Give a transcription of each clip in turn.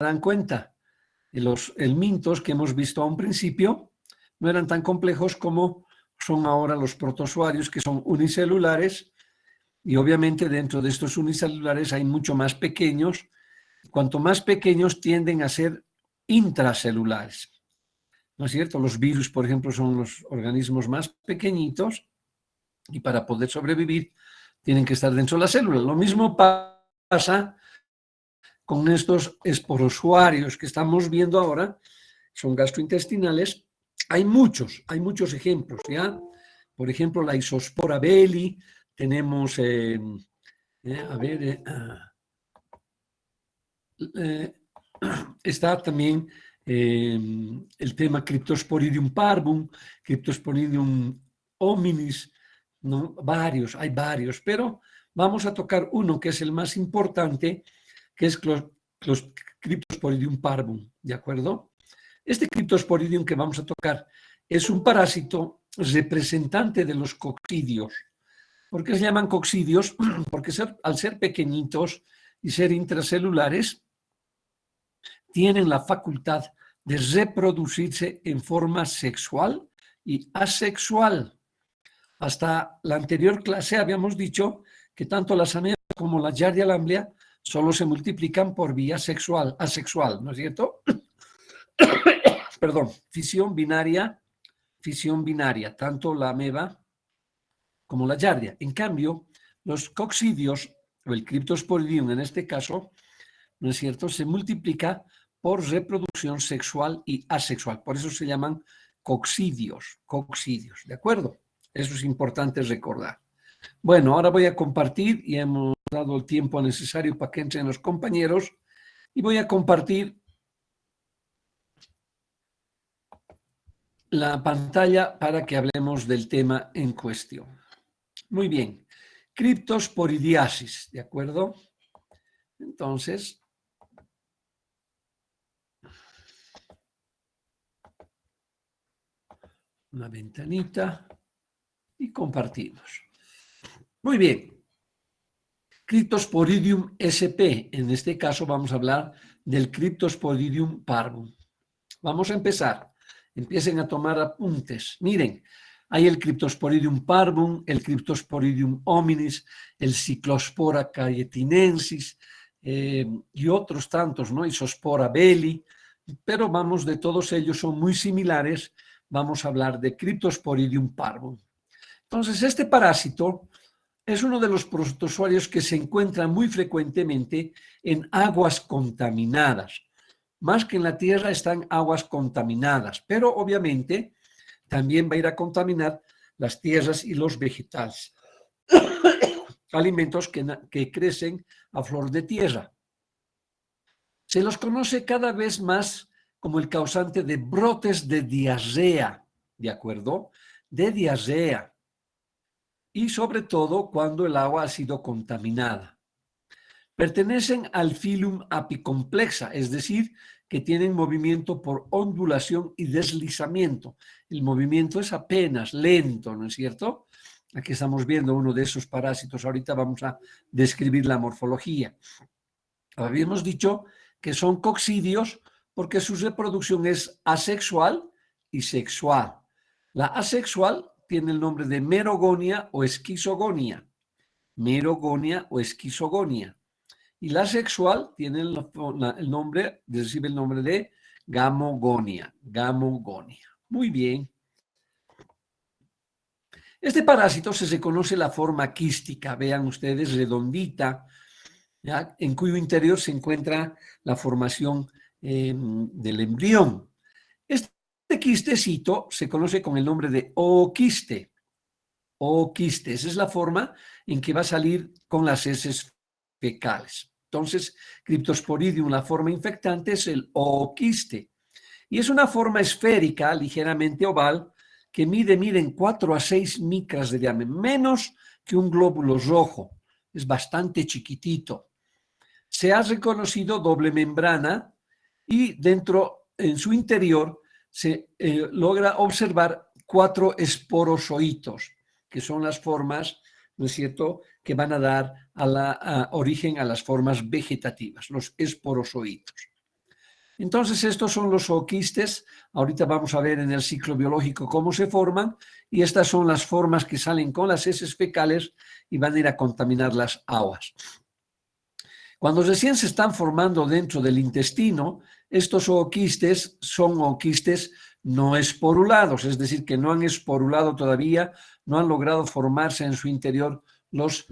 dan cuenta, los helmintos que hemos visto a un principio no eran tan complejos como son ahora los protozoarios, que son unicelulares, y obviamente dentro de estos unicelulares hay mucho más pequeños. Cuanto más pequeños tienden a ser intracelulares, ¿no es cierto? Los virus, por ejemplo, son los organismos más pequeñitos y para poder sobrevivir tienen que estar dentro de la célula. Lo mismo pasa con estos esporozoarios que estamos viendo ahora, son gastrointestinales. Hay muchos ejemplos, ¿ya? Por ejemplo, la Isospora belli, tenemos, está también el tema Cryptosporidium parvum, Cryptosporidium hominis, ¿no? Hay varios, pero vamos a tocar uno que es el más importante, que es Cryptosporidium parvum, ¿de acuerdo? Este Cryptosporidium que vamos a tocar es un parásito representante de los coccidios. ¿Por qué se llaman coccidios? Porque al ser pequeñitos y ser intracelulares, tienen la facultad de reproducirse en forma sexual y asexual. Hasta la anterior clase habíamos dicho que tanto las amebas como la Giardia lamblia solo se multiplican por vía asexual, ¿no es cierto? Perdón, fisión binaria, tanto la ameba como la Giardia. En cambio, los coccidios, o el Cryptosporidium en este caso, ¿no es cierto?, se multiplica por reproducción sexual y asexual. Por eso se llaman coccidios, ¿de acuerdo? Eso es importante recordar. Bueno, ahora voy a compartir, y hemos dado el tiempo necesario para que entren los compañeros, y voy a compartir la pantalla para que hablemos del tema en cuestión. Muy bien, criptosporidiasis, ¿de acuerdo? Entonces, una ventanita y compartimos. Muy bien. Cryptosporidium sp. En este caso vamos a hablar del Cryptosporidium parvum. Vamos a empezar. Empiecen a tomar apuntes. Miren, hay el Cryptosporidium parvum, el Cryptosporidium hominis, el Cyclospora cayetinensis y otros tantos, ¿no? Isospora belli. Pero vamos, de todos ellos son muy similares. Vamos a hablar de Cryptosporidium parvum. Entonces, este parásito es uno de los protozoarios que se encuentra muy frecuentemente en aguas contaminadas. Más que en la tierra están aguas contaminadas, pero obviamente también va a ir a contaminar las tierras y los vegetales. Alimentos que crecen a flor de tierra. Se los conoce cada vez más como el causante de brotes de diarrea, ¿de acuerdo? De diarrea. Y sobre todo cuando el agua ha sido contaminada. Pertenecen al filum apicomplexa, es decir, que tienen movimiento por ondulación y deslizamiento. El movimiento es apenas lento, ¿no es cierto? Aquí estamos viendo uno de esos parásitos. Ahorita vamos a describir la morfología. Habíamos dicho que son coccidios porque su reproducción es asexual y sexual. La asexual tiene el nombre de merogonia o esquizogonia. Merogonia o esquizogonia. Y la sexual tiene el nombre, recibe el nombre de gamogonia. Gamogonia. Muy bien. Este parásito se reconoce la forma quística, vean ustedes, redondita, ¿ya? En cuyo interior se encuentra la formación del embrión. Este quistecito se conoce con el nombre de ooquiste. Ooquiste, esa es la forma en que va a salir con las heces fecales. Entonces, Cryptosporidium, la forma infectante es el ooquiste. Y es una forma esférica, ligeramente oval, que mide 4 a 6 micras de diámetro, menos que un glóbulo rojo. Es bastante chiquitito. Se ha reconocido doble membrana y en su interior, se logra observar 4 esporozoitos, que son las formas, ¿no es cierto?, que van a dar origen a las formas vegetativas, los esporozoitos. Entonces, estos son los zooquistes. Ahorita vamos a ver en el ciclo biológico cómo se forman, y estas son las formas que salen con las heces fecales y van a ir a contaminar las aguas. Cuando recién se están formando dentro del intestino, estos zooquistes son zooquistes no esporulados, es decir, que no han esporulado todavía, no han logrado formarse en su interior los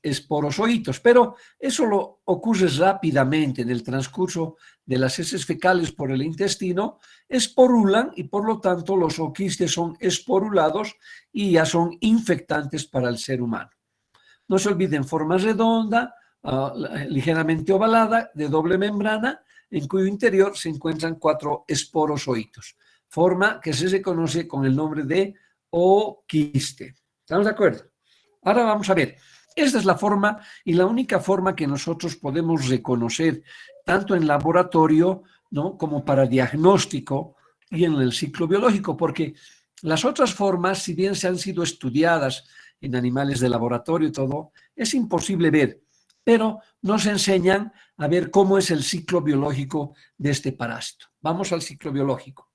esporozoitos, pero eso lo ocurre rápidamente en el transcurso de las heces fecales por el intestino, esporulan y por lo tanto los zooquistes son esporulados y ya son infectantes para el ser humano. No se olviden, forma redonda, ligeramente ovalada, de doble membrana, en cuyo interior se encuentran 4 esporozoitos, forma que se conoce con el nombre de ooquiste. ¿Estamos de acuerdo? Ahora vamos a ver. Esta es la forma y la única forma que nosotros podemos reconocer, tanto en laboratorio, ¿no?, como para diagnóstico y en el ciclo biológico, porque las otras formas, si bien se han sido estudiadas en animales de laboratorio y todo, es imposible ver, pero nos enseñan a ver cómo es el ciclo biológico de este parásito. Vamos al ciclo biológico.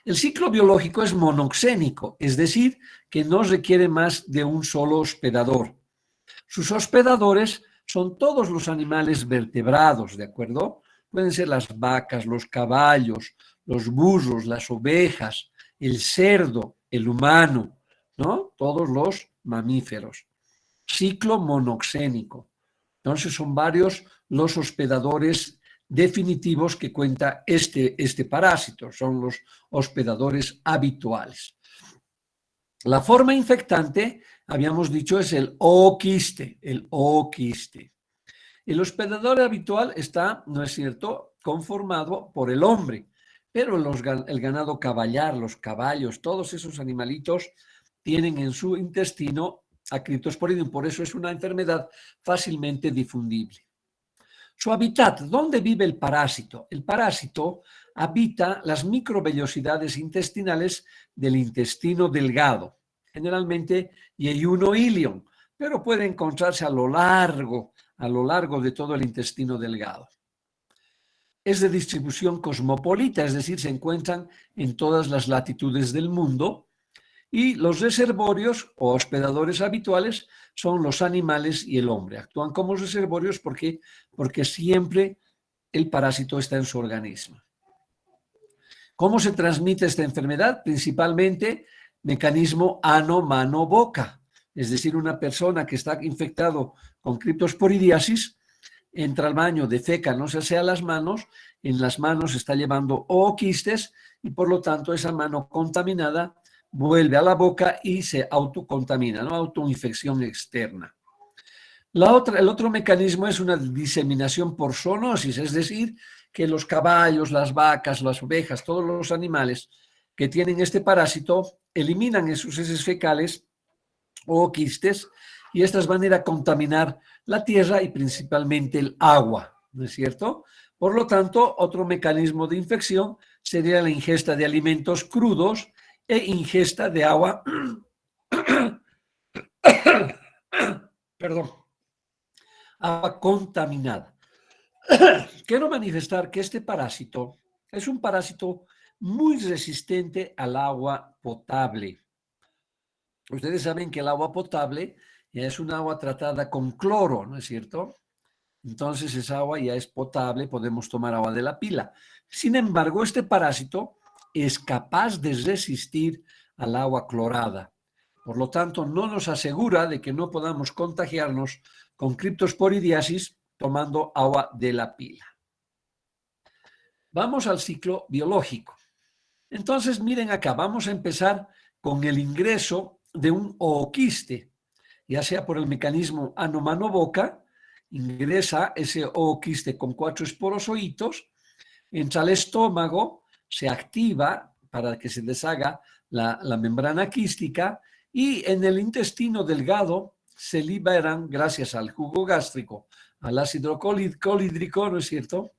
El ciclo biológico es monoxénico, es decir, que no requiere más de un solo hospedador. Sus hospedadores son todos los animales vertebrados, ¿de acuerdo? Pueden ser las vacas, los caballos, los burros, las ovejas, el cerdo, el humano, ¿no? Todos los mamíferos. Ciclo monoxénico. Entonces son varios los hospedadores definitivos que cuenta este parásito, son los hospedadores habituales. La forma infectante, habíamos dicho, es el ooquiste, el ooquiste. El hospedador habitual está, ¿no es cierto?, conformado por el hombre, pero el ganado caballar, los caballos, todos esos animalitos tienen en su intestino a Cryptosporidium, por eso es una enfermedad fácilmente difundible. Su hábitat, ¿dónde vive el parásito? El parásito habita las microvellosidades intestinales del intestino delgado, generalmente yeyuno ilion, pero puede encontrarse a lo largo de todo el intestino delgado. Es de distribución cosmopolita, es decir, se encuentran en todas las latitudes del mundo, y los reservorios o hospedadores habituales son los animales y el hombre. Actúan como reservorios porque siempre el parásito está en su organismo. ¿Cómo se transmite esta enfermedad? Principalmente mecanismo ano-mano-boca. Es decir, una persona que está infectado con criptosporidiasis entra al baño, defeca, no se asea las manos, en las manos está llevando ooquistes y por lo tanto esa mano contaminada vuelve a la boca y se autocontamina, ¿no? Autoinfección externa. El otro mecanismo es una diseminación por zoonosis, es decir, que los caballos, las vacas, las ovejas, todos los animales que tienen este parásito eliminan en sus heces fecales ooquistes y estas van a ir a contaminar la tierra y principalmente el agua, ¿no es cierto? Por lo tanto, otro mecanismo de infección sería la ingesta de alimentos crudos e ingesta de agua, perdón, agua contaminada. Quiero manifestar que este parásito es un parásito muy resistente al agua potable. Ustedes saben que el agua potable ya es un agua tratada con cloro, ¿no es cierto? Entonces esa agua ya es potable, podemos tomar agua de la pila. Sin embargo, este parásito es capaz de resistir al agua clorada. Por lo tanto, no nos asegura de que no podamos contagiarnos con criptosporidiasis tomando agua de la pila. Vamos al ciclo biológico. Entonces, miren acá, vamos a empezar con el ingreso de un ooquiste, ya sea por el mecanismo ano-mano-boca, ingresa ese ooquiste con 4 esporozoitos, entra al estómago, se activa para que se deshaga la membrana quística y en el intestino delgado se liberan, gracias al jugo gástrico, al ácido clorhídrico, ¿no es cierto?,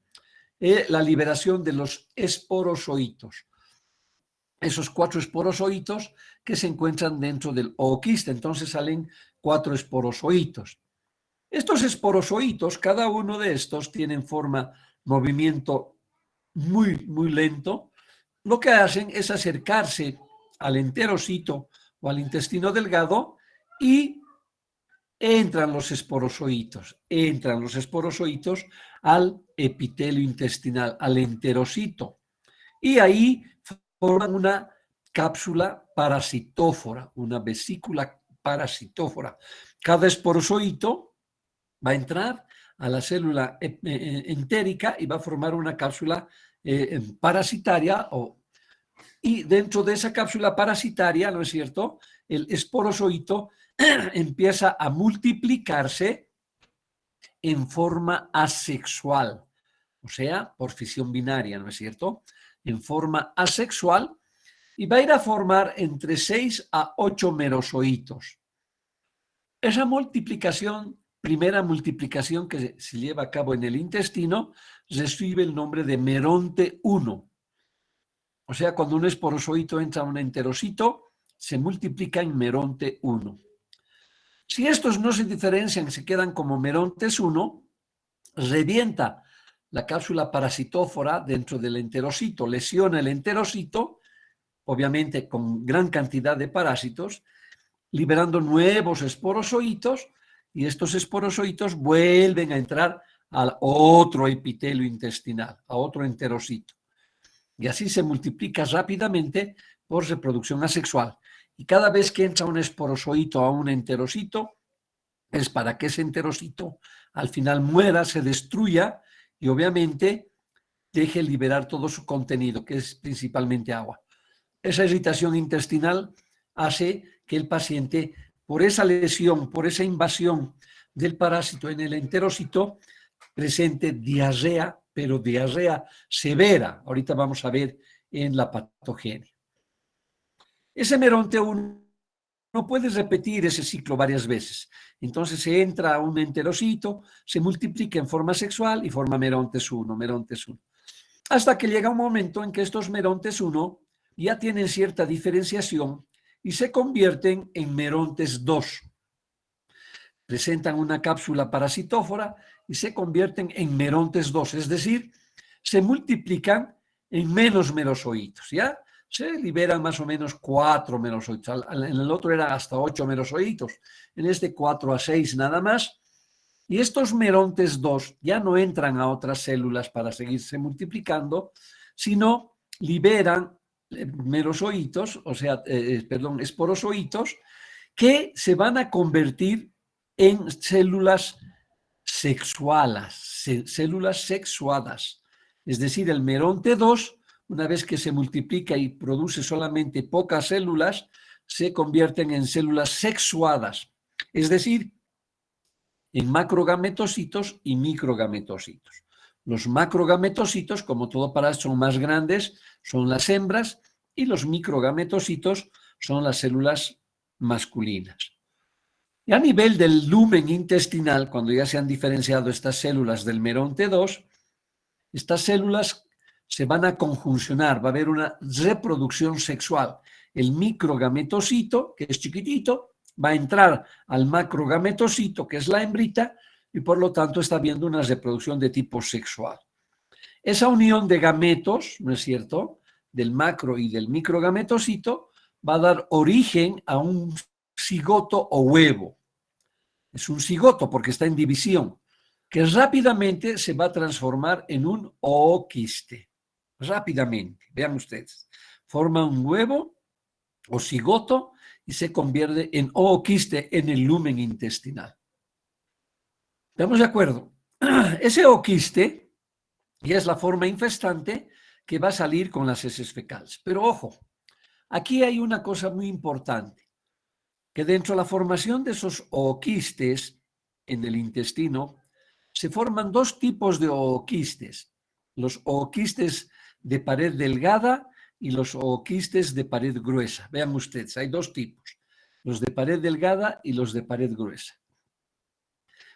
la liberación de los esporozoitos. Esos 4 esporozoitos que se encuentran dentro del ooquiste. Entonces salen 4 esporozoitos. Estos esporozoitos, cada uno de estos tienen forma movimiento muy lento, lo que hacen es acercarse al enterocito o al intestino delgado y entran los esporozoitos al epitelio intestinal, al enterocito, y ahí forman una cápsula parasitófora, una vesícula parasitófora. Cada esporozoito va a entrar a la célula entérica y va a formar una cápsula parasitaria, y dentro de esa cápsula parasitaria, ¿no es cierto?, el esporozoito empieza a multiplicarse en forma asexual, o sea, por fisión binaria, ¿no es cierto?, en forma asexual, y va a ir a formar entre 6 a 8 merozoitos. Esa multiplicación, primera multiplicación que se lleva a cabo en el intestino, recibe el nombre de meronte 1. O sea, cuando un esporozoito entra a un enterocito, se multiplica en meronte 1. Si estos no se diferencian, se quedan como merontes 1, revienta la cápsula parasitófora dentro del enterocito, lesiona el enterocito, obviamente con gran cantidad de parásitos, liberando nuevos esporozoitos, y estos esporozoitos vuelven a entrar al otro epitelio intestinal, a otro enterocito. Y así se multiplica rápidamente por reproducción asexual. Y cada vez que entra un esporozoito a un enterocito, es para que ese enterocito al final muera, se destruya y obviamente deje liberar todo su contenido, que es principalmente agua. Esa irritación intestinal hace que el paciente, por esa lesión, por esa invasión del parásito en el enterocito, presente diarrea, pero diarrea severa. Ahorita vamos a ver en la patogenia. Ese meronte 1 no puedes repetir ese ciclo varias veces. Entonces se entra a un enterocito, se multiplica en forma sexual y forma merontes 1, merontes 1. Hasta que llega un momento en que estos merontes 1 ya tienen cierta diferenciación y se convierten en merontes 2. Presentan una cápsula parasitófora y se convierten en merontes 2, es decir, se multiplican en menos merozoitos, ¿ya? Se liberan más o menos 4 merozoitos. En el otro era hasta 8 merozoitos, en este 4 a 6 nada más. Y estos merontes 2 ya no entran a otras células para seguirse multiplicando, sino liberan merozoitos, o sea, esporozoitos, que se van a convertir en células sexuadas. Es decir, el meronte 2, una vez que se multiplica y produce solamente pocas células, se convierten en células sexuadas, es decir, en macrogametocitos y microgametocitos. Los macrogametocitos, como todo parásito, son más grandes, son las hembras, y los microgametocitos son las células masculinas. Y a nivel del lumen intestinal, cuando ya se han diferenciado estas células del meronte 2, estas células se van a conjuncionar, va a haber una reproducción sexual. El microgametocito, que es chiquitito, va a entrar al macrogametocito, que es la hembrita, y por lo tanto está habiendo una reproducción de tipo sexual. Esa unión de gametos, ¿no es cierto?, del macro y del microgametocito, va a dar origen a un cigoto o huevo. Es un cigoto porque está en división, que rápidamente se va a transformar en un ooquiste. Rápidamente, vean ustedes, forma un huevo o cigoto y se convierte en ooquiste en el lumen intestinal. ¿Estamos de acuerdo? Ese ooquiste ya es la forma infestante que va a salir con las heces fecales. Pero ojo, aquí hay una cosa muy importante, que dentro de la formación de esos ooquistes en el intestino, se forman dos tipos de ooquistes, los ooquistes de pared delgada y los ooquistes de pared gruesa. Vean ustedes, hay dos tipos, los de pared delgada y los de pared gruesa.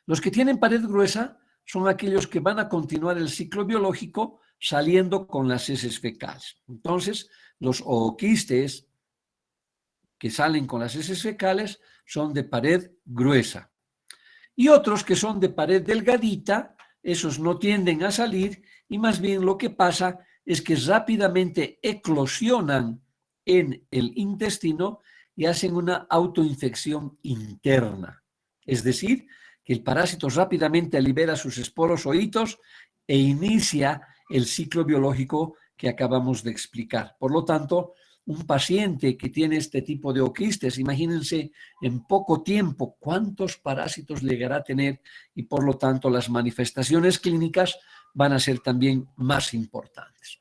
Los que tienen pared gruesa son aquellos que van a continuar el ciclo biológico saliendo con las heces fecales. Entonces, los ooquistes que salen con las heces fecales son de pared gruesa. Y otros que son de pared delgadita, esos no tienden a salir y más bien lo que pasa es que rápidamente eclosionan en el intestino y hacen una autoinfección interna. Es decir, que el parásito rápidamente libera sus esporos o hitos e inicia el ciclo biológico que acabamos de explicar. Por lo tanto, un paciente que tiene este tipo de oquistes, imagínense en poco tiempo cuántos parásitos llegará a tener y por lo tanto las manifestaciones clínicas van a ser también más importantes.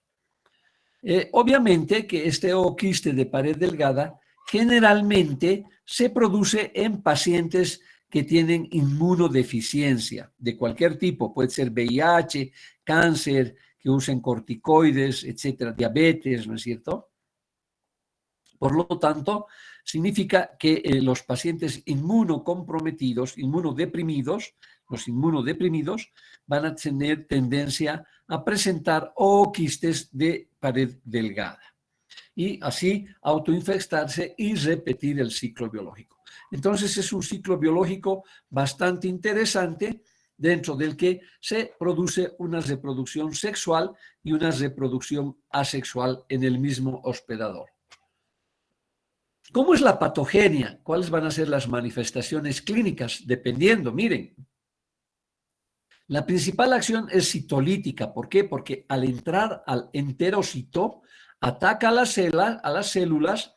Obviamente que este oquiste de pared delgada generalmente se produce en pacientes que tienen inmunodeficiencia de cualquier tipo, puede ser VIH, cáncer, que usen corticoides, etcétera, diabetes, ¿no es cierto? Por lo tanto, significa que los pacientes inmunocomprometidos, inmunodeprimidos, los inmunodeprimidos van a tener tendencia a presentar quistes de pared delgada y así autoinfectarse y repetir el ciclo biológico. Entonces es un ciclo biológico bastante interesante dentro del que se produce una reproducción sexual y una reproducción asexual en el mismo hospedador. ¿Cómo es la patogenia? ¿Cuáles van a ser las manifestaciones clínicas? Dependiendo, miren. La principal acción es citolítica. ¿Por qué? Porque al entrar al enterocito, ataca a las células,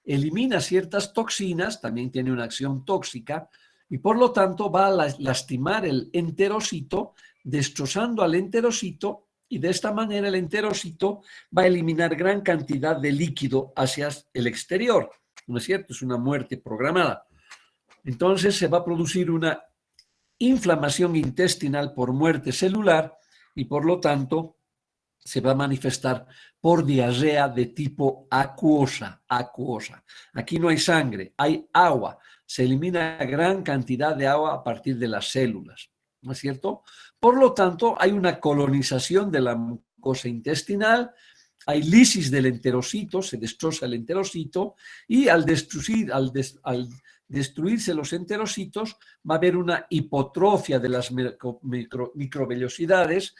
elimina ciertas toxinas, también tiene una acción tóxica, y por lo tanto va a lastimar el enterocito, destrozando al enterocito, y de esta manera el enterocito va a eliminar gran cantidad de líquido hacia el exterior. ¿No es cierto? Es una muerte programada. Entonces se va a producir una inflamación intestinal por muerte celular y por lo tanto se va a manifestar por diarrea de tipo acuosa. Aquí no hay sangre, hay agua. Se elimina gran cantidad de agua a partir de las células, ¿no es cierto? Por lo tanto, hay una colonización de la mucosa intestinal, hay lisis del enterocito, se destroza el enterocito y al destruirse los enterocitos va a haber una hipotrofia de las microvellosidades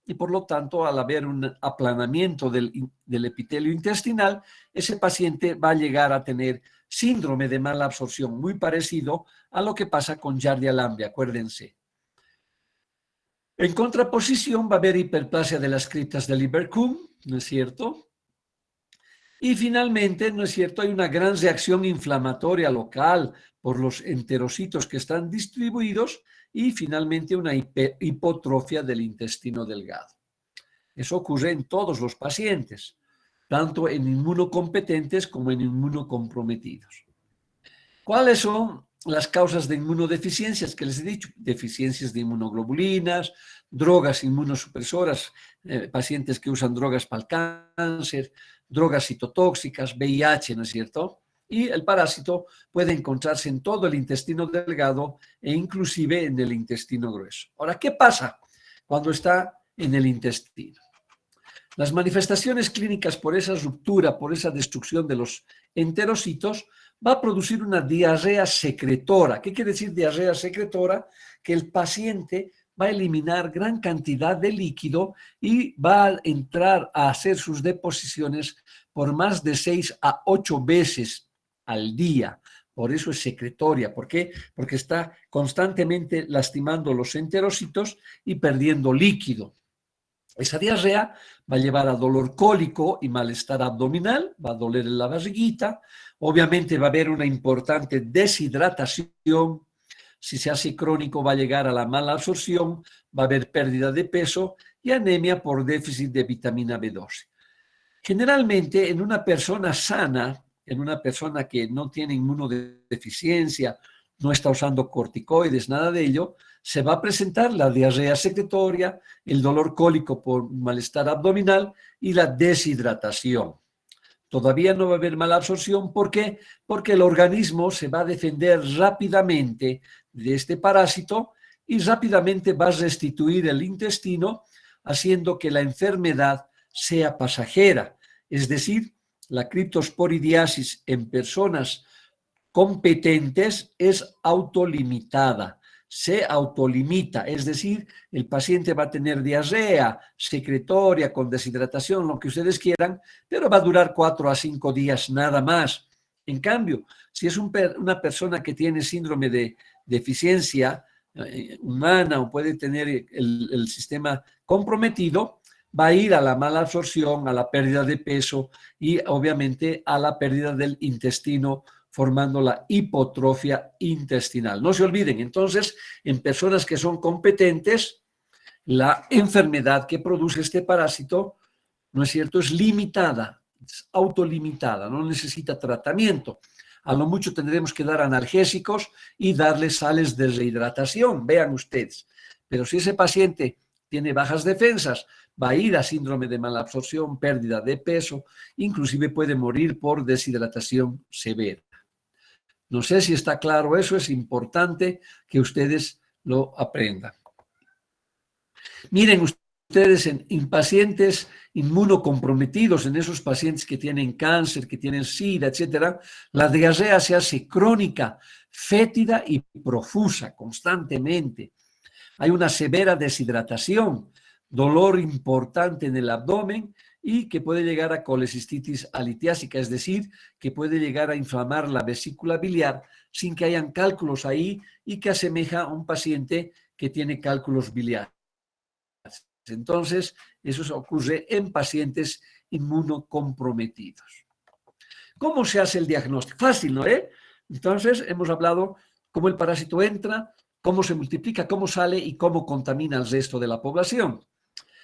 y por lo tanto al haber un aplanamiento del epitelio intestinal, ese paciente va a llegar a tener síndrome de mala absorción muy parecido a lo que pasa con Giardia lamblia, acuérdense. En contraposición va a haber hiperplasia de las criptas de Lieberkühn, ¿no es cierto? Y finalmente, ¿no es cierto? Hay una gran reacción inflamatoria local por los enterocitos que están distribuidos y finalmente una hipotrofia del intestino delgado. Eso ocurre en todos los pacientes, tanto en inmunocompetentes como en inmunocomprometidos. ¿Cuáles son las causas de inmunodeficiencias que les he dicho? Deficiencias de inmunoglobulinas, drogas inmunosupresoras, pacientes que usan drogas para el cáncer, drogas citotóxicas, VIH, ¿no es cierto? Y el parásito puede encontrarse en todo el intestino delgado e inclusive en el intestino grueso. Ahora, ¿qué pasa cuando está en el intestino? Las manifestaciones clínicas por esa ruptura, por esa destrucción de los enterocitos, va a producir una diarrea secretora. ¿Qué quiere decir diarrea secretora? Que el paciente va a eliminar gran cantidad de líquido y va a entrar a hacer sus deposiciones por más de 6 a 8 veces al día. Por eso es secretoria. ¿Por qué? Porque está constantemente lastimando los enterocitos y perdiendo líquido. Esa diarrea va a llevar a dolor cólico y malestar abdominal, va a doler en la barriguita, obviamente va a haber una importante deshidratación, si se hace crónico va a llegar a la mala absorción, va a haber pérdida de peso y anemia por déficit de vitamina B12. Generalmente en una persona sana, en una persona que no tiene inmunodeficiencia, no está usando corticoides, nada de ello, se va a presentar la diarrea secretoria, el dolor cólico por malestar abdominal y la deshidratación. Todavía no va a haber mala absorción. ¿Por qué? Porque el organismo se va a defender rápidamente de este parásito y rápidamente va a restituir el intestino, haciendo que la enfermedad sea pasajera. Es decir, la criptosporidiasis en personas competentes es autolimitada. se autolimita, es decir, el paciente va a tener diarrea, secretoria, con deshidratación, lo que ustedes quieran, pero va a durar 4 a 5 días nada más. En cambio, si es una persona que tiene síndrome de deficiencia humana o puede tener el sistema comprometido, va a ir a la mala absorción, a la pérdida de peso y obviamente a la pérdida del intestino, formando la hipotrofia intestinal. No se olviden, entonces, en personas que son competentes, la enfermedad que produce este parásito, ¿no es cierto?, es limitada, es autolimitada, no necesita tratamiento. A lo mucho tendremos que dar analgésicos y darle sales de rehidratación, vean ustedes. Pero si ese paciente tiene bajas defensas, va a ir a síndrome de malabsorción, pérdida de peso, inclusive puede morir por deshidratación severa. No sé si está claro eso, es importante que ustedes lo aprendan. Miren ustedes en pacientes inmunocomprometidos, en esos pacientes que tienen cáncer, que tienen SIDA, etcétera, la diarrea se hace crónica, fétida y profusa constantemente. Hay una severa deshidratación, dolor importante en el abdomen y que puede llegar a colecistitis alitiásica, es decir, que puede llegar a inflamar la vesícula biliar sin que hayan cálculos ahí y que asemeja a un paciente que tiene cálculos biliares. Entonces, eso ocurre en pacientes inmunocomprometidos. ¿Cómo se hace el diagnóstico? Fácil, ¿no? Entonces, hemos hablado cómo el parásito entra, cómo se multiplica, cómo sale y cómo contamina al resto de la población.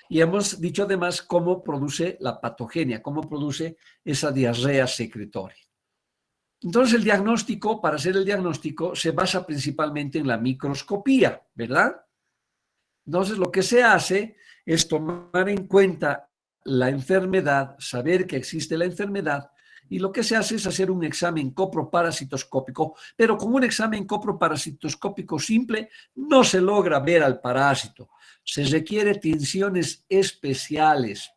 Y hemos dicho además cómo produce la patogenia, cómo produce esa diarrea secretoria. Entonces el diagnóstico, para hacer el diagnóstico, se basa principalmente en la microscopía, ¿verdad? Entonces lo que se hace es tomar en cuenta la enfermedad, saber que existe la enfermedad, y lo que se hace es hacer un examen coproparasitoscópico, pero con un examen coproparasitoscópico simple no se logra ver al parásito. Se requiere tinciones especiales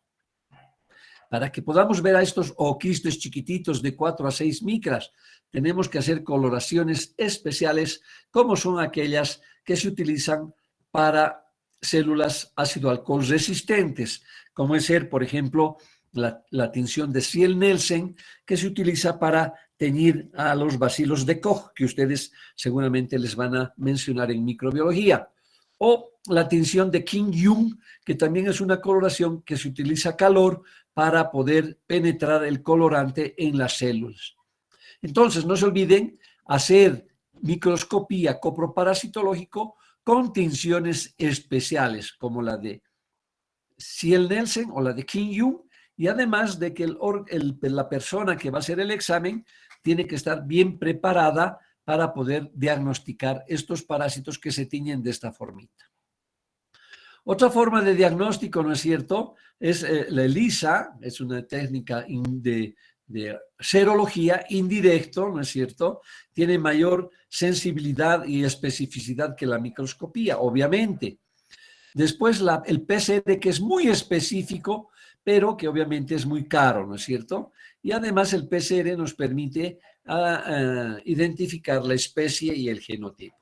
para que podamos ver a estos oquistes chiquititos de 4 a 6 micras. Tenemos que hacer coloraciones especiales, como son aquellas que se utilizan para células ácido-alcohol resistentes, como es ser, por ejemplo, la tinción de Ciel-Nielsen, que se utiliza para teñir a los bacilos de Koch, que ustedes seguramente les van a mencionar en microbiología. O la tinción de King-Jung, que también es una coloración que se utiliza calor para poder penetrar el colorante en las células. Entonces, no se olviden hacer microscopía coproparasitológico con tinciones especiales, como la de Ciel-Nielsen o la de King-Jung, y además de que la persona que va a hacer el examen tiene que estar bien preparada para poder diagnosticar estos parásitos que se tiñen de esta formita. Otra forma de diagnóstico, ¿no es cierto?, es la ELISA, es una técnica de serología indirecto, ¿no es cierto? Tiene mayor sensibilidad y especificidad que la microscopía, obviamente. Después el PCR, que es muy específico, pero que obviamente es muy caro, ¿no es cierto? Y además el PCR nos permite identificar la especie y el genotipo.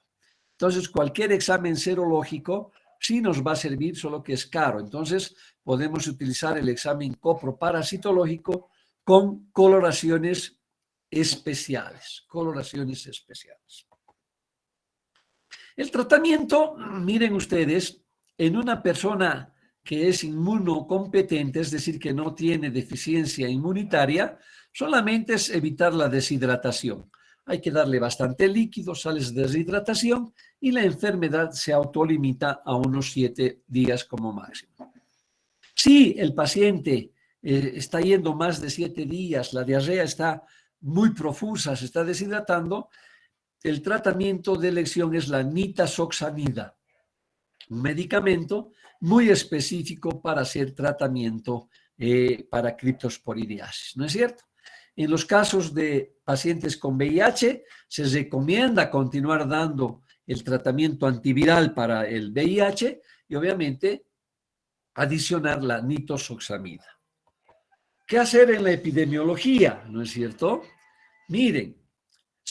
Entonces, cualquier examen serológico sí nos va a servir, solo que es caro. Entonces, podemos utilizar el examen coproparasitológico con coloraciones especiales, El tratamiento, miren ustedes, en una persona que es inmunocompetente, es decir, que no tiene deficiencia inmunitaria, solamente es evitar la deshidratación. Hay que darle bastante líquido, sales de deshidratación y la enfermedad se autolimita a unos 7 días como máximo. Si el paciente está yendo más de 7 días, la diarrea está muy profusa, se está deshidratando, el tratamiento de elección es la nitazoxanida, un medicamento muy específico para hacer tratamiento para criptosporidiasis, ¿no es cierto? En los casos de pacientes con VIH, se recomienda continuar dando el tratamiento antiviral para el VIH y obviamente adicionar la nitazoxanida. ¿Qué hacer en la epidemiología? ¿No es cierto? Miren,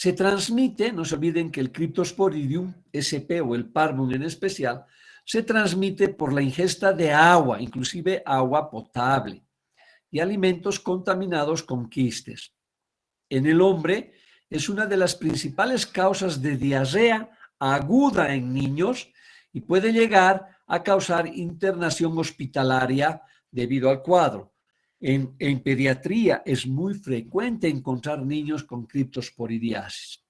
Se transmite, no se olviden que el Cryptosporidium SP o el Parvum en especial, se transmite por la ingesta de agua, inclusive agua potable, y alimentos contaminados con quistes. En el hombre es una de las principales causas de diarrea aguda en niños y puede llegar a causar internación hospitalaria debido al cuadro. En pediatría es muy frecuente encontrar niños con criptosporidiasis.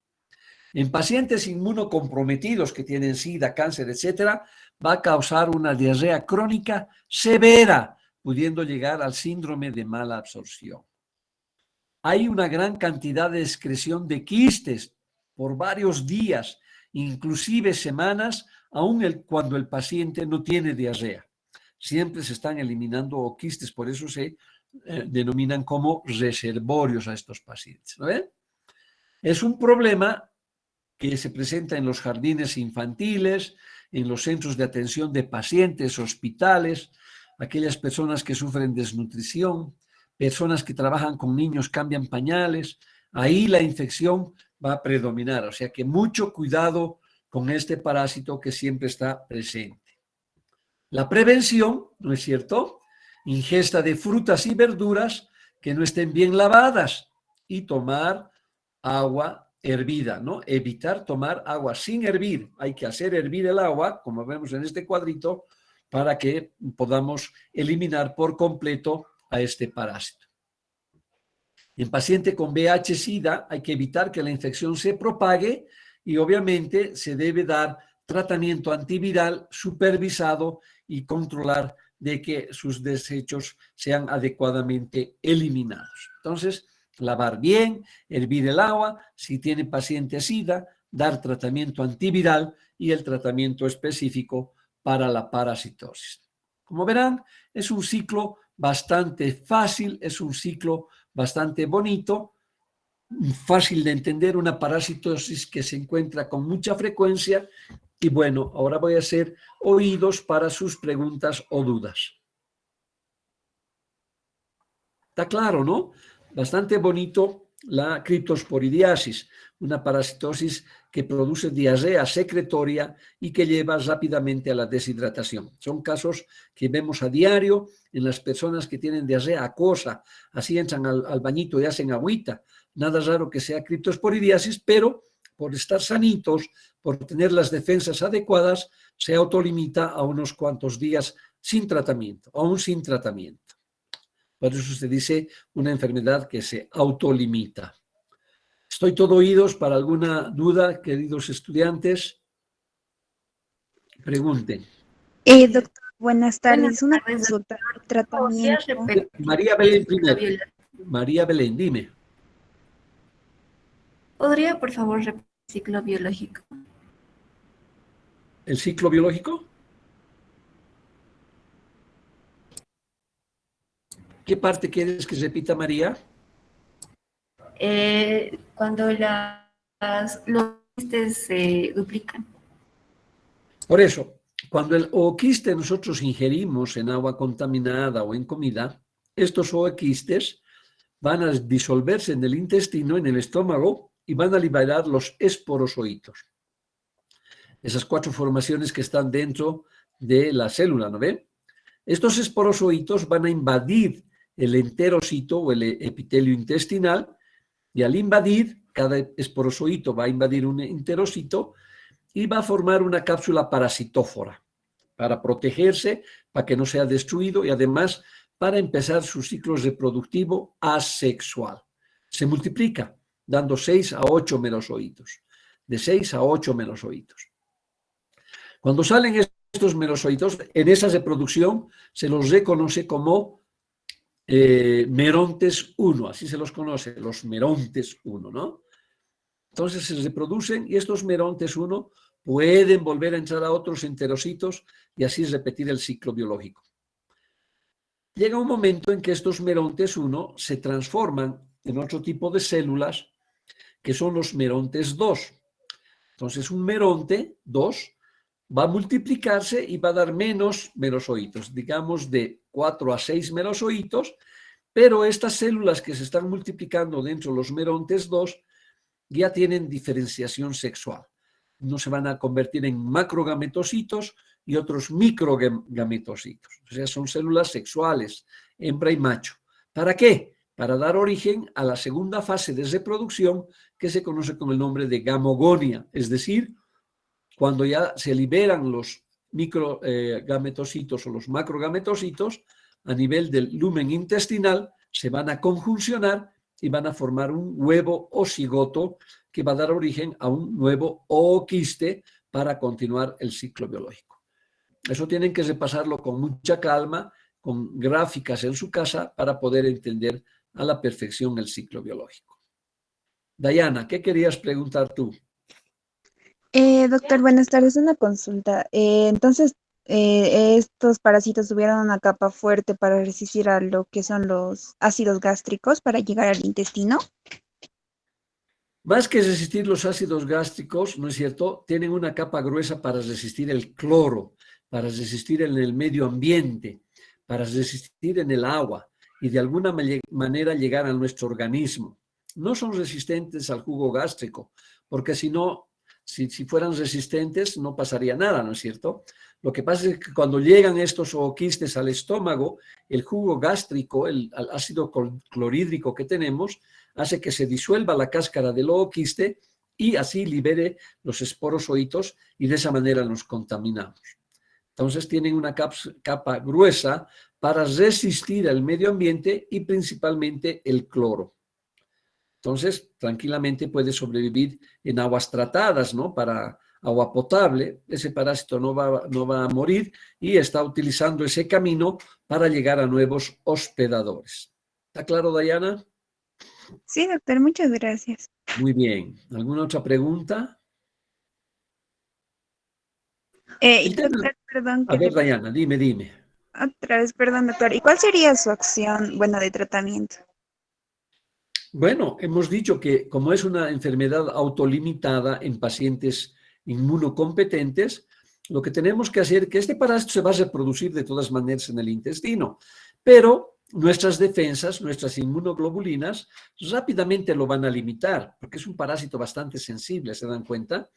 En pacientes inmunocomprometidos que tienen SIDA, cáncer, etcétera, va a causar una diarrea crónica severa, pudiendo llegar al síndrome de mala absorción. Hay una gran cantidad de excreción de quistes por varios días, inclusive semanas, aun cuando el paciente no tiene diarrea. Siempre se están eliminando quistes, por eso se denominan como reservorios a estos pacientes. ¿No ven? Es un problema que se presenta en los jardines infantiles, en los centros de atención de pacientes, hospitales, aquellas personas que sufren desnutrición, personas que trabajan con niños, cambian pañales, ahí la infección va a predominar. O sea que mucho cuidado con este parásito que siempre está presente. La prevención, ¿no es cierto? Ingesta de frutas y verduras que no estén bien lavadas y tomar agua hervida, ¿no? Evitar tomar agua sin hervir. Hay que hacer hervir el agua, como vemos en este cuadrito, para que podamos eliminar por completo a este parásito. En paciente con VIH-Sida hay que evitar que la infección se propague y obviamente se debe dar tratamiento antiviral supervisado y controlar de que sus desechos sean adecuadamente eliminados. Entonces, lavar bien, hervir el agua, si tiene paciente SIDA, dar tratamiento antiviral y el tratamiento específico para la parasitosis. Como verán, es un ciclo bastante fácil, es un ciclo bastante bonito, fácil de entender, una parasitosis que se encuentra con mucha frecuencia. Y bueno, ahora voy a hacer oídos para sus preguntas o dudas. Está claro, ¿no? Bastante bonito la criptosporidiasis, una parasitosis que produce diarrea secretoria y que lleva rápidamente a la deshidratación. Son casos que vemos a diario en las personas que tienen diarrea acuosa, así entran al bañito y hacen agüita. Nada raro que sea criptosporidiasis, pero por estar sanitos, por tener las defensas adecuadas, se autolimita a unos cuantos días sin tratamiento, aún sin tratamiento. Por eso se dice una enfermedad que se autolimita. Estoy todo oídos para alguna duda, queridos estudiantes. Pregunten. Doctor, buenas tardes. Una consulta. Tratamiento. María Belén primero. María Belén, dime. ¿Podría, por favor, repetir el ciclo biológico? ¿El ciclo biológico? ¿Qué parte quieres que repita, María? Cuando los quistes se duplican. Por eso, cuando el ooquiste nosotros ingerimos en agua contaminada o en comida, estos ooquistes van a disolverse en el intestino, en el estómago, y van a liberar los esporozoitos. Esas 4 formaciones que están dentro de la célula, ¿no ven? Estos esporozoitos van a invadir el enterocito o el epitelio intestinal, y al invadir, cada esporozoito va a invadir un enterocito y va a formar una cápsula parasitófora para protegerse, para que no sea destruido y además para empezar su ciclo reproductivo asexual. Se multiplica dando 6 a 8 merozoitos, de 6 a 8 merozoitos. Cuando salen estos merozoitos, en esa reproducción se los reconoce como merontes 1, así se los conoce, los merontes 1, ¿no? Entonces se reproducen y estos merontes 1 pueden volver a entrar a otros enterocitos y así repetir el ciclo biológico. Llega un momento en que estos merontes 1 se transforman en otro tipo de células que son los merontes 2. Entonces un meronte 2 va a multiplicarse y va a dar menos merozoitos, digamos de 4 a 6 merozoitos, pero estas células que se están multiplicando dentro de los merontes 2 ya tienen diferenciación sexual. No se van a convertir en macrogametocitos y otros microgametocitos. O sea, son células sexuales, hembra y macho. ¿Para qué? Para dar origen a la segunda fase de reproducción que se conoce con el nombre de gamogonia, es decir, cuando ya se liberan los microgametocitos o los macrogametocitos a nivel del lumen intestinal, se van a conjuncionar y van a formar un huevo o cigoto que va a dar origen a un nuevo ooquiste para continuar el ciclo biológico. Eso tienen que repasarlo con mucha calma, con gráficas en su casa para poder entender a la perfección el ciclo biológico. Dayana, ¿qué querías preguntar tú? Doctor, buenas tardes. Una consulta. Entonces, estos parásitos tuvieron una capa fuerte para resistir a lo que son los ácidos gástricos para llegar al intestino. Más que resistir los ácidos gástricos, ¿no es cierto?, tienen una capa gruesa para resistir el cloro, para resistir en el medio ambiente, para resistir en el agua y de alguna manera llegar a nuestro organismo. No son resistentes al jugo gástrico, porque si no, si fueran resistentes no pasaría nada, ¿no es cierto? Lo que pasa es que cuando llegan estos ooquistes al estómago, el jugo gástrico, el ácido clorhídrico que tenemos, hace que se disuelva la cáscara del ooquiste y así libere los esporozoitos y de esa manera nos contaminamos. Entonces tienen una capa gruesa para resistir al medio ambiente y principalmente el cloro. Entonces, tranquilamente puede sobrevivir en aguas tratadas, ¿no? Para agua potable, ese parásito no va a morir y está utilizando ese camino para llegar a nuevos hospedadores. ¿Está claro, Dayana? Sí, doctor, muchas gracias. Muy bien. ¿Alguna otra pregunta? Doctor, perdón, A ver, Dayana, dime. otra vez, perdón, doctor. ¿Y cuál sería su acción, bueno, de tratamiento? Bueno, hemos dicho que como es una enfermedad autolimitada en pacientes inmunocompetentes, lo que tenemos que hacer es que este parásito se va a reproducir de todas maneras en el intestino, pero nuestras defensas, nuestras inmunoglobulinas, rápidamente lo van a limitar, porque es un parásito bastante sensible, ¿se dan cuenta?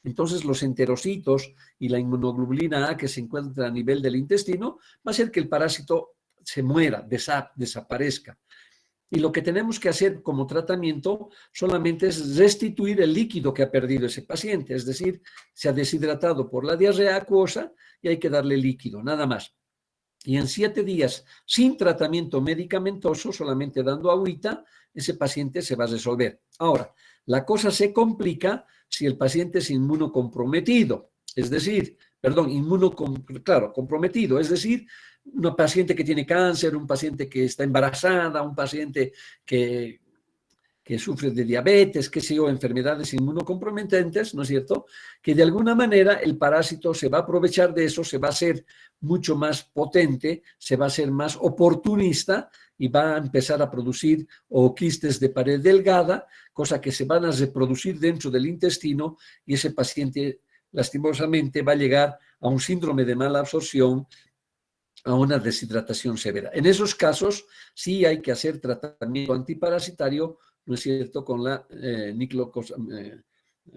Entonces los enterocitos y la inmunoglobulina A que se encuentra a nivel del intestino va a hacer que el parásito se muera, desaparezca. Y lo que tenemos que hacer como tratamiento solamente es restituir el líquido que ha perdido ese paciente, es decir, se ha deshidratado por la diarrea acuosa y hay que darle líquido, nada más. Y en 7 días, sin tratamiento medicamentoso, solamente dando agüita, ese paciente se va a resolver. Ahora, la cosa se complica si el paciente es inmunocomprometido, es decir, comprometido, es decir, una paciente que tiene cáncer, un paciente que está embarazada, un paciente que sufre de diabetes, qué sé yo, enfermedades inmunocomprometentes, ¿no es cierto? Que de alguna manera el parásito se va a aprovechar de eso, se va a hacer mucho más potente, se va a hacer más oportunista y va a empezar a producir ooquistes de pared delgada, cosa que se van a reproducir dentro del intestino y ese paciente lastimosamente va a llegar a un síndrome de mala absorción, a una deshidratación severa. En esos casos sí hay que hacer tratamiento antiparasitario, ¿no es cierto?, con la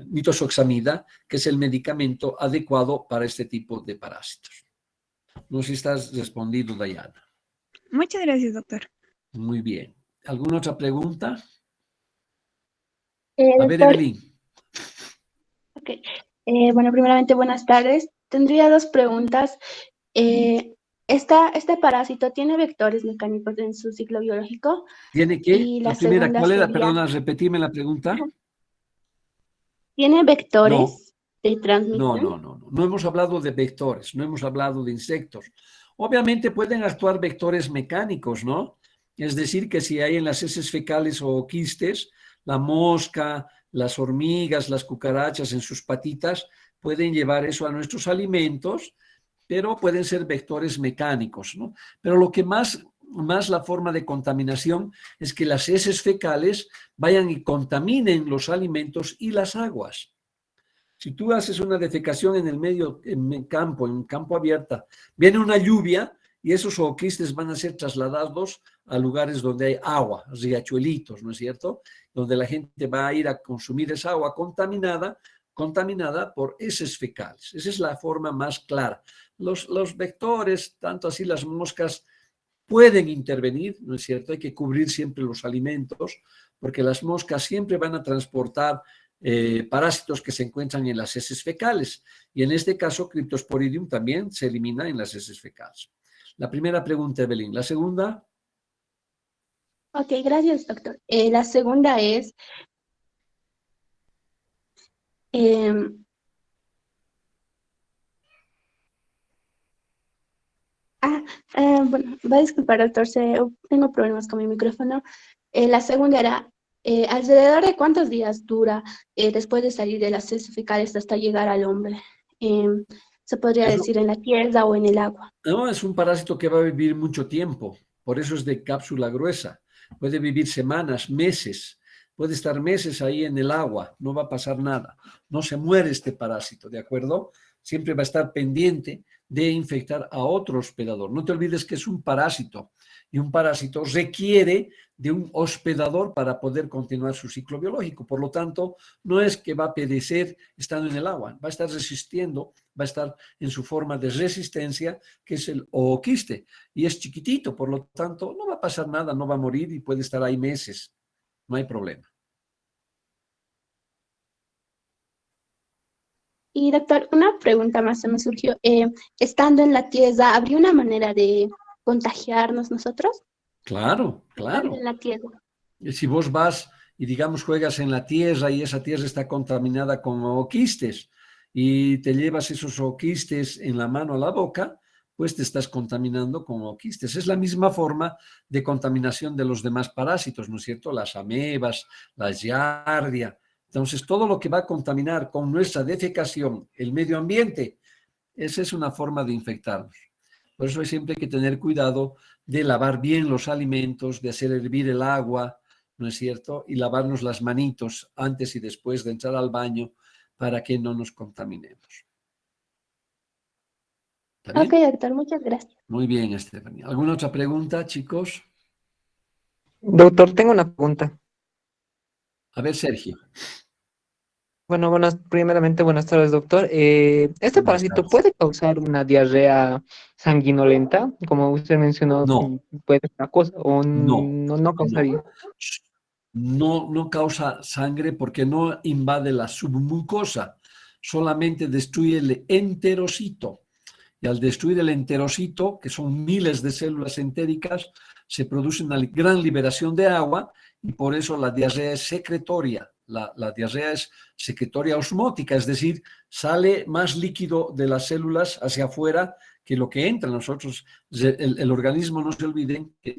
nitoxoxamida, que es el medicamento adecuado para este tipo de parásitos. No sé si estás respondido, Dayana. Muchas gracias, doctor. Muy bien. ¿Alguna otra pregunta? A ver, Doctor, Evelyn. okay. Bueno, primeramente, buenas tardes. Tendría 2 preguntas. ¿Este parásito tiene vectores mecánicos en su ciclo biológico? ¿Tiene qué? Y la primera, segunda ¿cuál era? sería, Perdona, repetime la pregunta. ¿tiene vectores No. de transmisión? No hemos hablado de vectores, no hemos hablado de insectos. Obviamente pueden actuar vectores mecánicos, ¿no? Es decir, que si hay en las heces fecales o quistes, la mosca, las hormigas, las cucarachas en sus patitas pueden llevar eso a nuestros alimentos, pero pueden ser vectores mecánicos, ¿no? Pero lo que más la forma de contaminación es que las heces fecales vayan y contaminen los alimentos y las aguas. Si tú haces una defecación en el medio, en campo abierta, viene una lluvia y esos zooquistes van a ser trasladados a lugares donde hay agua, riachuelitos, ¿no es cierto? Donde la gente va a ir a consumir esa agua contaminada por heces fecales. Esa es la forma más clara. Los vectores, tanto así las moscas, pueden intervenir, ¿no es cierto? Hay que cubrir siempre los alimentos, porque las moscas siempre van a transportar parásitos que se encuentran en las heces fecales. Y en este caso, Cryptosporidium también se elimina en las heces fecales. La primera pregunta, Evelyn. La segunda. Ok, gracias, doctor. La segunda es, em, ah, bueno, va a disculpar, doctor, tengo problemas con mi micrófono. La segunda era, ¿alrededor de cuántos días dura después de salir de las heces fecales hasta llegar al hombre? Em, Se podría Eso, decir en la tierra o en el agua. no, es un parásito que va a vivir mucho tiempo, por eso es de cápsula gruesa. Puede vivir semanas, meses, puede estar meses ahí en el agua, no va a pasar nada. No se muere este parásito, ¿de acuerdo? Siempre va a estar pendiente de infectar a otro hospedador. No te olvides que es un parásito y un parásito requiere de un hospedador para poder continuar su ciclo biológico. Por lo tanto, no es que va a perecer estando en el agua, va a estar resistiendo, va a estar en su forma de resistencia, que es el ooquiste, y es chiquitito, por lo tanto, no va a pasar nada, no va a morir y puede estar ahí meses, no hay problema. Y doctor, una pregunta más se me surgió. Estando en la tierra, ¿habría una manera de contagiarnos nosotros? Claro, Estando claro. en la tierra. Si vos vas y digamos juegas en la tierra y esa tierra está contaminada con ooquistes y te llevas esos ooquistes en la mano a la boca, pues te estás contaminando con ooquistes. Es la misma forma de contaminación de los demás parásitos, ¿no es cierto? Las amebas, la giardia. Entonces, todo lo que va a contaminar con nuestra defecación el medio ambiente, esa es una forma de infectarnos. Por eso siempre hay que tener cuidado de lavar bien los alimentos, de hacer hervir el agua, ¿no es cierto? Y lavarnos las manitos antes y después de entrar al baño para que no nos contaminemos. ¿Está Ok, bien? doctor, muchas gracias. Muy bien, Estefanía. ¿Alguna otra pregunta, chicos? Doctor, tengo una pregunta. A ver, Sergio. Bueno, primeramente, buenas tardes, doctor. ¿Este Buenas parásito tardes. puede causar una diarrea sanguinolenta? Como usted mencionó, No, puede ser una cosa, o no, no no. causaría. No causa sangre porque no invade la submucosa, solamente destruye el enterocito. Y al destruir el enterocito, que son miles de células entéricas, se produce una gran liberación de agua y por eso la diarrea es secretoria. La diarrea es secretoria osmótica, es decir, sale más líquido de las células hacia afuera que lo que entra. Nosotros, el organismo, no se olviden que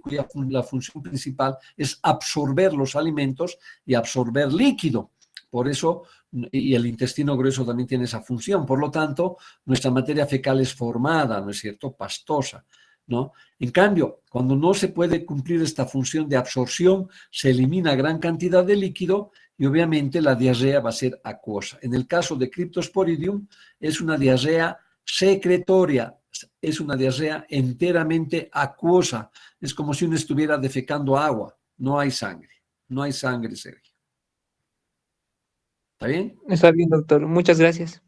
la función principal es absorber los alimentos y absorber líquido. Por eso, y el intestino grueso también tiene esa función. Por lo tanto, nuestra materia fecal es formada, ¿no es cierto? Pastosa, ¿no? En cambio, cuando no se puede cumplir esta función de absorción, se elimina gran cantidad de líquido y obviamente la diarrea va a ser acuosa. En el caso de Cryptosporidium, es una diarrea secretoria, es una diarrea enteramente acuosa. Es como si uno estuviera defecando agua. No hay sangre, Sergio. ¿Está bien? Está bien, doctor. Muchas gracias.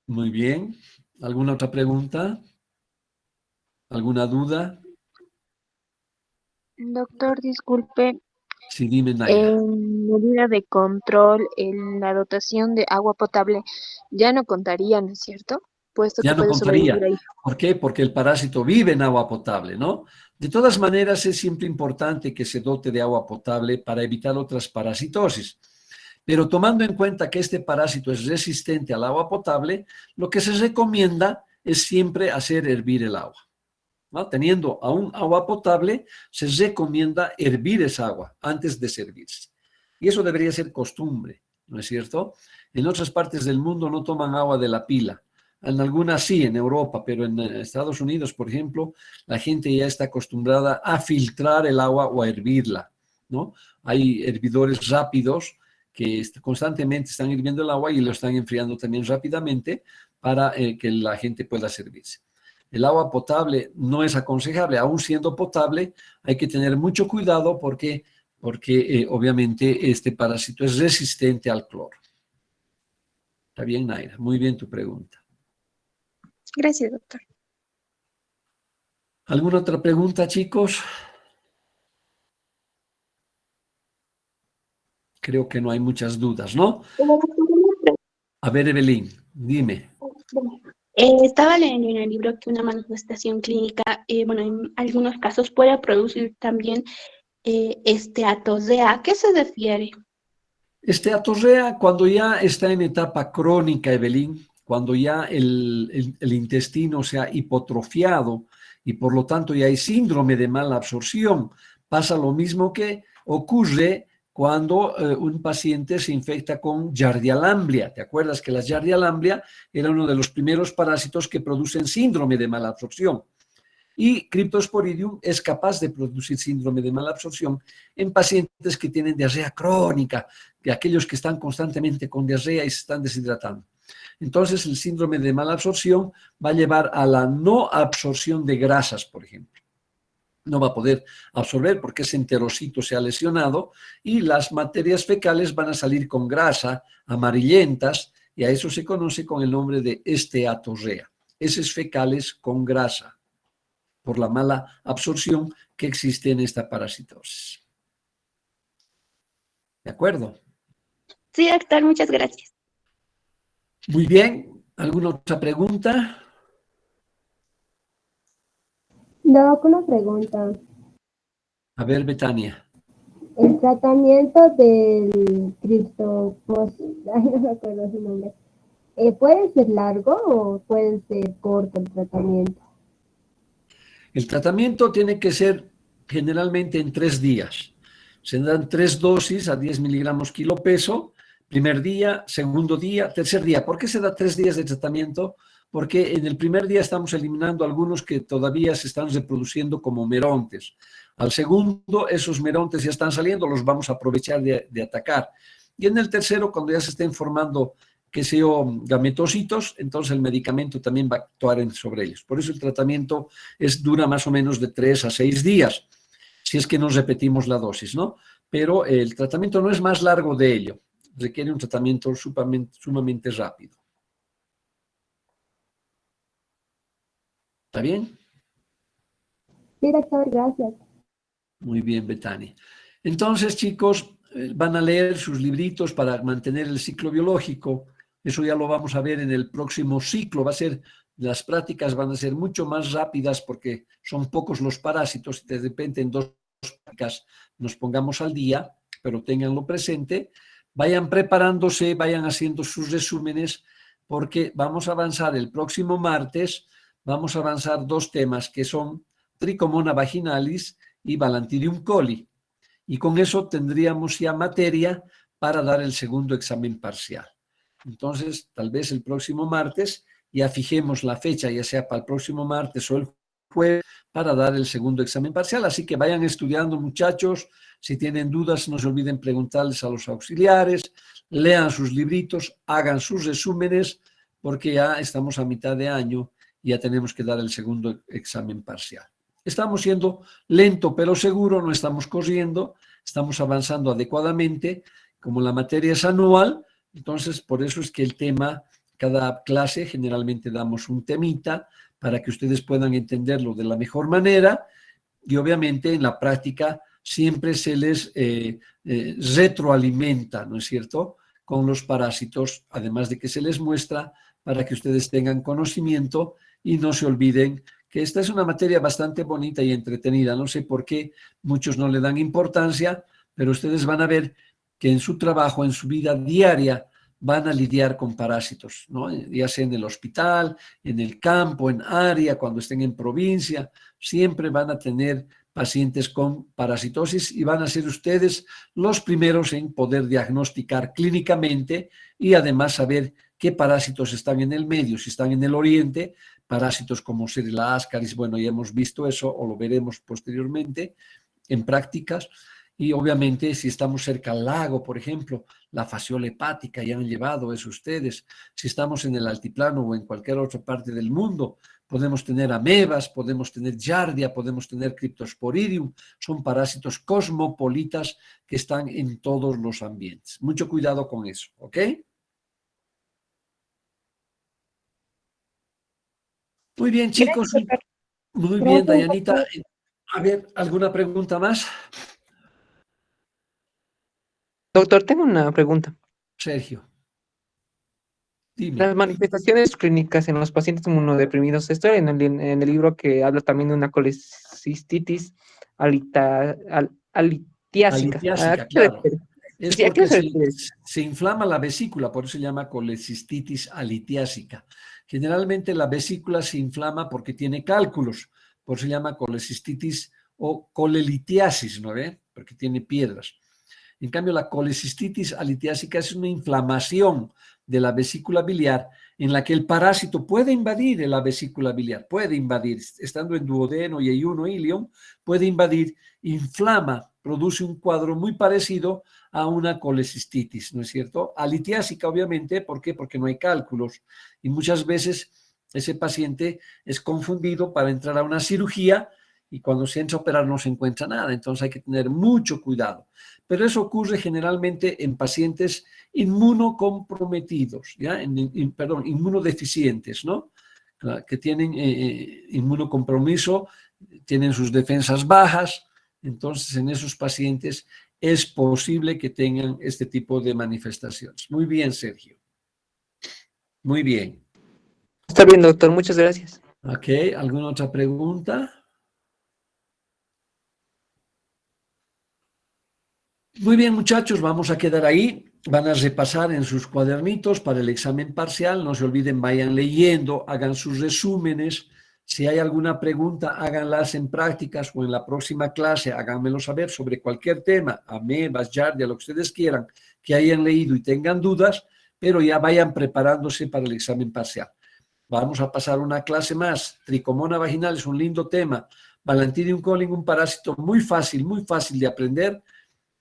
Muy bien. ¿Alguna otra pregunta? ¿Alguna duda? Doctor, disculpe, Sí, dime, Naira. en medida de control, en la dotación de agua potable ya no contaría, ¿no es cierto? Puesto Ya que no puede sobrevivir contaría. ahí. ¿Por qué? Porque el parásito vive en agua potable, ¿no? De todas maneras, es siempre importante que se dote de agua potable para evitar otras parasitosis. Pero tomando en cuenta que este parásito es resistente al agua potable, lo que se recomienda es siempre hacer hervir el agua, ¿no? Teniendo aún agua potable, se recomienda hervir esa agua antes de servirse. Y eso debería ser costumbre, ¿no es cierto? En otras partes del mundo no toman agua de la pila. En algunas sí, en Europa, pero en Estados Unidos, por ejemplo, la gente ya está acostumbrada a filtrar el agua o a hervirla, ¿no? Hay hervidores rápidos que constantemente están hirviendo el agua y lo están enfriando también rápidamente para que la gente pueda servirse. el agua potable no es aconsejable, aún siendo potable, hay que tener mucho cuidado porque obviamente este parásito es resistente al cloro. Está bien, Naira, muy bien tu pregunta. Gracias, doctor. ¿Alguna otra pregunta, chicos? Creo que no hay muchas dudas, ¿no? A ver, Evelyn, dime. Estaba leyendo en el libro que una manifestación clínica, bueno, en algunos casos puede producir también esteatosea. ¿A qué se refiere? Esteatosea, cuando ya está en etapa crónica, Evelyn, cuando ya el intestino se ha hipotrofiado y por lo tanto ya hay síndrome de mala absorción, pasa lo mismo que ocurre cuando un paciente se infecta con Giardia lamblia. ¿Te acuerdas que la Giardia lamblia era uno de los primeros parásitos que producen síndrome de mala absorción? Y Cryptosporidium es capaz de producir síndrome de mala absorción en pacientes que tienen diarrea crónica, de aquellos que están constantemente con diarrea y se están deshidratando. Entonces, el síndrome de mala absorción va a llevar a la no absorción de grasas, por ejemplo. No va a poder absorber porque ese enterocito se ha lesionado y las materias fecales van a salir con grasa, amarillentas, y a eso se conoce con el nombre de esteatosea. Heces fecales con grasa, por la mala absorción que existe en esta parasitosis. ¿De acuerdo? Sí, doctor, muchas gracias. Muy bien. ¿Alguna otra pregunta? Doc, una pregunta. A ver, Betania. El tratamiento del criptopos, ay, no me acuerdo su nombre. ¿Puede ser largo o puede ser corto el tratamiento? El tratamiento tiene que ser generalmente en 3 días. Se dan 3 dosis a 10 miligramos kilo peso, primer día, segundo día, tercer día. ¿Por qué se da 3 días de tratamiento? Porque en el primer día estamos eliminando algunos que todavía se están reproduciendo como merontes. Al segundo, esos merontes ya están saliendo, los vamos a aprovechar de atacar. Y en el tercero, cuando ya se estén formando, qué sé yo, gametocitos, entonces el medicamento también va a actuar sobre ellos. Por eso el tratamiento dura más o menos de 3 a 6 días, si es que no repetimos la dosis, ¿no? Pero el tratamiento no es más largo de ello, requiere un tratamiento sumamente rápido. ¿Está bien? Sí, doctor, gracias. Muy bien, Betania. Entonces, chicos, van a leer sus libritos para mantener el ciclo biológico. Eso ya lo vamos a ver en el próximo ciclo. Las prácticas van a ser mucho más rápidas porque son pocos los parásitos y de repente en 2 prácticas nos pongamos al día, pero ténganlo presente. Vayan preparándose, vayan haciendo sus resúmenes porque vamos a avanzar el próximo martes. Vamos a avanzar 2 temas que son Tricomona vaginalis y Balantidium coli. Y con eso tendríamos ya materia para dar el segundo examen parcial. Entonces, tal vez el próximo martes ya fijemos la fecha, ya sea para el próximo martes o el jueves, para dar el segundo examen parcial. Así que vayan estudiando, muchachos. Si tienen dudas, no se olviden preguntarles a los auxiliares, lean sus libritos, hagan sus resúmenes, porque ya estamos a mitad de año y ya tenemos que dar el segundo examen parcial. Estamos siendo lento pero seguro, no estamos corriendo, estamos avanzando adecuadamente. Como la materia es anual, entonces por eso es que el tema, cada clase generalmente damos un temita para que ustedes puedan entenderlo de la mejor manera y obviamente en la práctica siempre se les retroalimenta, ¿no es cierto?, con los parásitos, además de que se les muestra para que ustedes tengan conocimiento y no se olviden que esta es una materia bastante bonita y entretenida. No sé por qué muchos no le dan importancia, pero ustedes van a ver que en su trabajo, en su vida diaria, van a lidiar con parásitos, ¿no? Ya sea en el hospital, en el campo, en área, cuando estén en provincia, siempre van a tener pacientes con parasitosis y van a ser ustedes los primeros en poder diagnosticar clínicamente y además saber qué parásitos están en el medio, si están en el oriente, parásitos como Xylella ascaris, bueno, ya hemos visto eso o lo veremos posteriormente en prácticas, Y obviamente si estamos cerca al lago, por ejemplo, la fasciola hepática, ya han llevado eso ustedes. Si estamos en el altiplano o en cualquier otra parte del mundo, podemos tener amebas, podemos tener giardia, podemos tener cryptosporidium. Son parásitos cosmopolitas que están en todos los ambientes. Mucho cuidado con eso, ¿ok? Muy bien, chicos. Muy bien, Dayanita. A ver, ¿alguna pregunta más? Doctor, tengo una pregunta. Sergio, dime. Las manifestaciones clínicas en los pacientes inmunodeprimidos, estoy en el libro que habla también de una colecistitis alitiásica. ¿A Alitiásica, qué se claro. refiere? Es Sí, ¿a qué porque se refiere? se inflama la vesícula, por eso se llama colecistitis alitiásica. Generalmente la vesícula se inflama porque tiene cálculos, por eso se llama colecistitis o colelitiasis, ¿no ve? Porque tiene piedras. En cambio, la colecistitis alitiásica es una inflamación de la vesícula biliar en la que el parásito puede invadir la vesícula biliar, puede invadir, estando en duodeno y ayuno ilion, puede invadir, inflama, produce un cuadro muy parecido a una colecistitis, ¿no es cierto? Alitiásica, obviamente, ¿por qué? Porque no hay cálculos y muchas veces ese paciente es confundido para entrar a una cirugía y cuando se entra a operar no se encuentra nada, entonces hay que tener mucho cuidado. Pero eso ocurre generalmente en pacientes inmunocomprometidos, ¿ya? Perdón, inmunodeficientes, ¿no? Que tienen inmunocompromiso, tienen sus defensas bajas, entonces en esos pacientes es posible que tengan este tipo de manifestaciones. Muy bien, Sergio. Muy bien. Está bien, doctor, muchas gracias. Ok, ¿alguna otra pregunta? Muy bien, muchachos, vamos a quedar ahí. Van a repasar en sus cuadernitos para el examen parcial. No se olviden, vayan leyendo, hagan sus resúmenes. Si hay alguna pregunta, háganlas en prácticas o en la próxima clase, háganmelo saber sobre cualquier tema, amebas, giardia, lo que ustedes quieran, que hayan leído y tengan dudas, pero ya vayan preparándose para el examen parcial. Vamos a pasar una clase más. Tricomona vaginal es un lindo tema. Balantidium colling, un parásito muy fácil de aprender.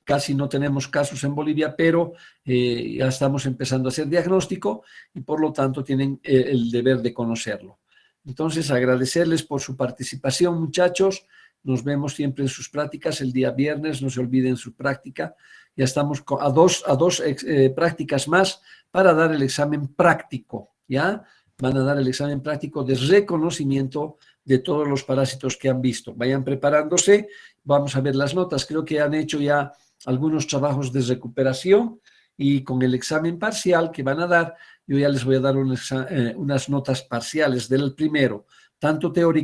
Casi no tenemos casos en Bolivia, pero ya estamos empezando a hacer diagnóstico y por lo tanto tienen el deber de conocerlo. Entonces, agradecerles por su participación, muchachos. Nos vemos siempre en sus prácticas el día viernes, no se olviden su práctica. Ya estamos a dos prácticas más para dar el examen práctico, ¿ya? Van a dar el examen práctico de reconocimiento de todos los parásitos que han visto. Vayan preparándose, vamos a ver las notas. Creo que han hecho ya algunos trabajos de recuperación y con el examen parcial que van a dar, yo ya les voy a dar unas notas parciales del primero, tanto teórico